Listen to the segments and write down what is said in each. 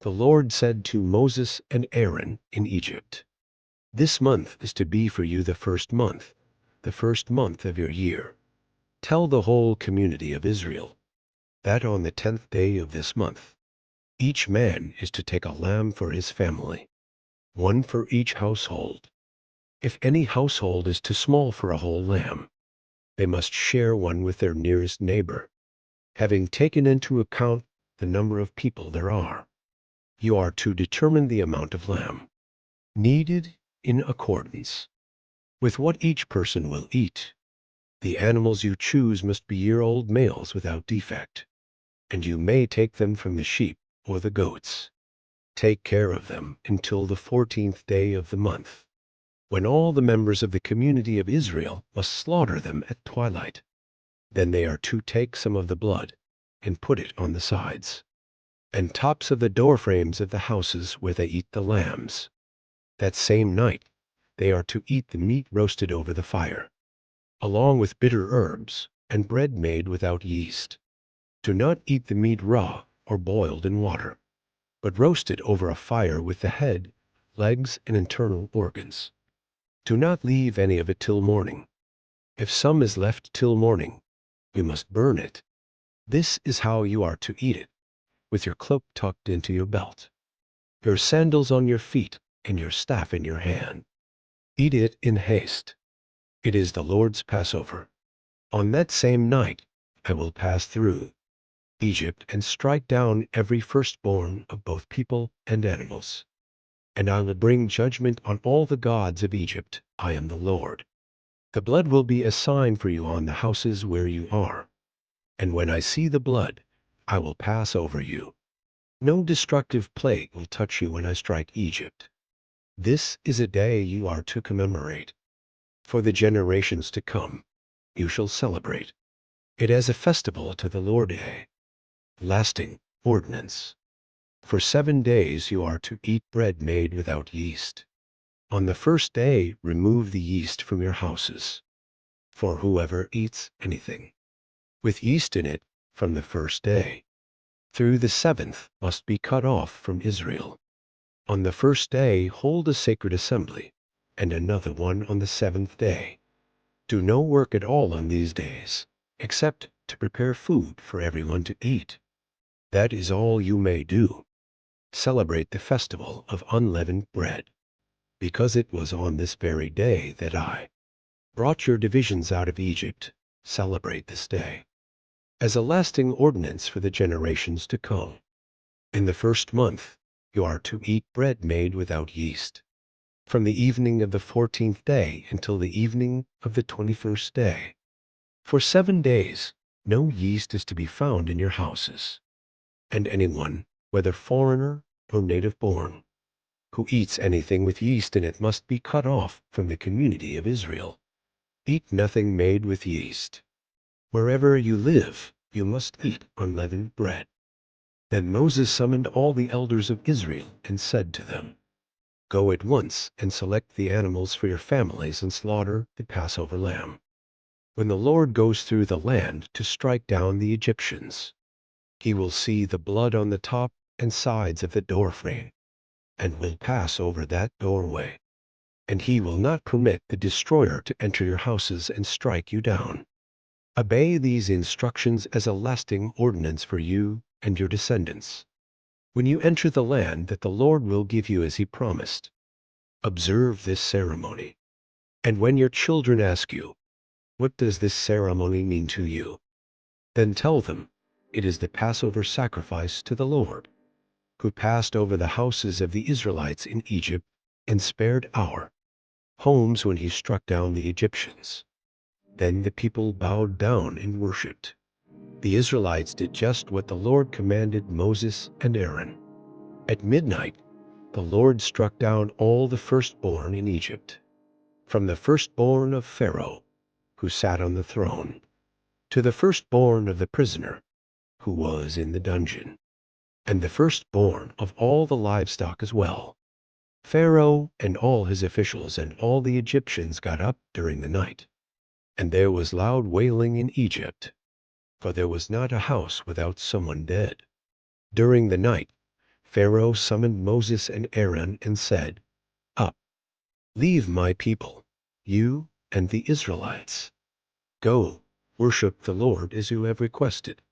The Lord said to Moses and Aaron in Egypt, "This month is to be for you the first month of your year. Tell the whole community of Israel that on the 10th day of this month, each man is to take a lamb for his family, one for each household. If any household is too small for a whole lamb, they must share one with their nearest neighbor. Having taken into account the number of people there are, you are to determine the amount of lamb needed in accordance with what each person will eat. The animals you choose must be year-old males without defect, and you may take them from the sheep or the goats. Take care of them until the 14th day of the month, when all the members of the community of Israel must slaughter them at twilight. Then they are to take some of the blood and put it on the sides and tops of the door frames of the houses where they eat the lambs. That same night they are to eat the meat roasted over the fire, along with bitter herbs and bread made without yeast. Do not eat the meat raw or boiled in water, but roast it over a fire with the head, legs, and internal organs. Do not leave any of it till morning. If some is left till morning, you must burn it. This is how you are to eat it, with your cloak tucked into your belt, your sandals on your feet, and your staff in your hand. Eat it in haste. It is the Lord's Passover. On that same night I will pass through Egypt and strike down every firstborn of both people and animals. And I will bring judgment on all the gods of Egypt. I am the Lord. The blood will be a sign for you on the houses where you are. And when I see the blood, I will pass over you. No destructive plague will touch you when I strike Egypt. This is a day you are to commemorate. For the generations to come, you shall celebrate it as a festival to the Lord, a lasting ordinance. For 7 days you are to eat bread made without yeast. On the first day remove the yeast from your houses. For whoever eats anything with yeast in it from the first day through the 7th must be cut off from Israel. On the first day hold a sacred assembly, and another one on the 7th day. Do no work at all on these days, except to prepare food for everyone to eat. That is all you may do. Celebrate the festival of unleavened bread, because it was on this very day that I brought your divisions out of Egypt. Celebrate this day as a lasting ordinance for the generations to come. In the first month you are to eat bread made without yeast, from the evening of the 14th day until the evening of the 21st day. For 7 days no yeast is to be found in your houses, and anyone, whether foreigner or native born, who eats anything with yeast in it must be cut off from the community of Israel. Eat nothing made with yeast. Wherever you live, you must eat unleavened bread. Then Moses summoned all the elders of Israel and said to them, "Go at once and select the animals for your families and slaughter the Passover lamb. When the Lord goes through the land to strike down the Egyptians, he will see the blood on the top and sides of the doorframe, and will pass over that doorway. And he will not permit the destroyer to enter your houses and strike you down. Obey these instructions as a lasting ordinance for you and your descendants, when you enter the land that the Lord will give you as he promised. Observe this ceremony. And when your children ask you, 'What does this ceremony mean to you?' then tell them, 'It is the Passover sacrifice to the Lord, who passed over the houses of the Israelites in Egypt and spared our homes when he struck down the Egyptians.' Then the people bowed down and worshipped. The Israelites did just what the Lord commanded Moses and Aaron. At midnight, the Lord struck down all the firstborn in Egypt, from the firstborn of Pharaoh, who sat on the throne, to the firstborn of the prisoner, who was in the dungeon, and the firstborn of all the livestock as well. Pharaoh and all his officials and all the Egyptians got up during the night, and there was loud wailing in Egypt, for there was not a house without someone dead. During the night, Pharaoh summoned Moses and Aaron and said, "Up, leave my people, you and the Israelites. Go, worship the Lord as you have requested.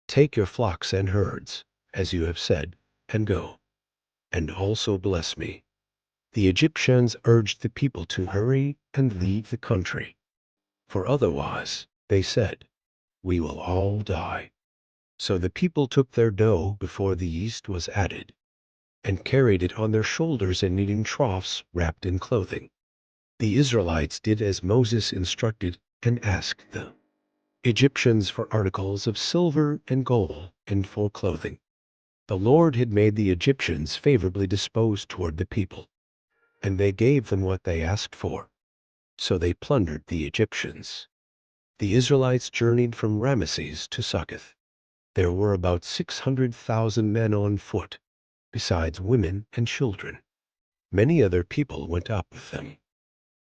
Take your flocks and herds, as you have said, and go, and also bless me." The Egyptians urged the people to hurry and leave the country, for otherwise, they said, "We will all die." So the people took their dough before the yeast was added, and carried it on their shoulders in kneading troughs wrapped in clothing. The Israelites did as Moses instructed and asked the Egyptians for articles of silver and gold and for clothing. The Lord had made the Egyptians favorably disposed toward the people, and they gave them what they asked for. So they plundered the Egyptians. The Israelites journeyed from Ramesses to Succoth. There were about 600,000 men on foot, besides women and children. Many other people went up with them,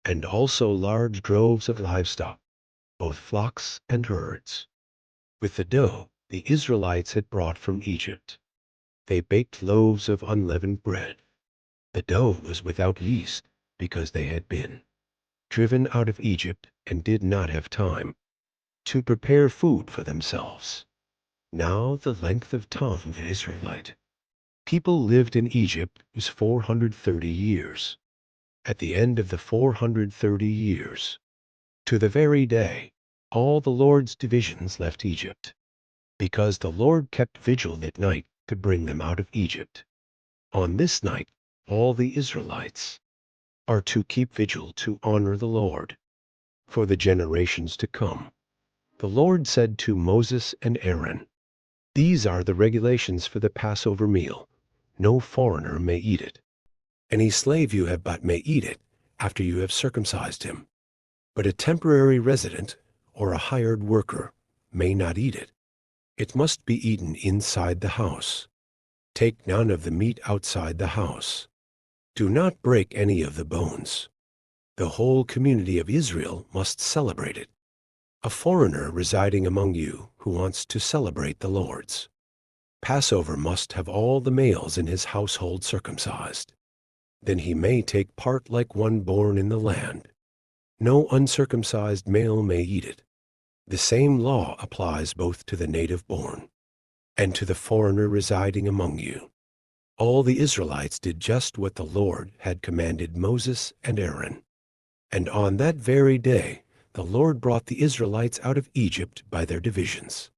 and also large droves of livestock, both flocks and herds. With the dough the Israelites had brought from Egypt, they baked loaves of unleavened bread. The dough was without yeast, because they had been driven out of Egypt and did not have time to prepare food for themselves. Now the length of time the Israelite people lived in Egypt was 430 years. At the end of the 430 years, to the very day, all the Lord's divisions left Egypt, because the Lord kept vigil that night to bring them out of Egypt. On this night, all the Israelites are to keep vigil to honor the Lord for the generations to come. The Lord said to Moses and Aaron, "These are the regulations for the Passover meal. No foreigner may eat it. Any slave you have bought may eat it after you have circumcised him, but a temporary resident or a hired worker may not eat it. It must be eaten inside the house. Take none of the meat outside the house. Do not break any of the bones. The whole community of Israel must celebrate it. A foreigner residing among you who wants to celebrate the Lord's Passover must have all the males in his household circumcised. Then he may take part like one born in the land. No uncircumcised male may eat it. The same law applies both to the native born and to the foreigner residing among you." All the Israelites did just what the Lord had commanded Moses and Aaron. And on that very day, the Lord brought the Israelites out of Egypt by their divisions.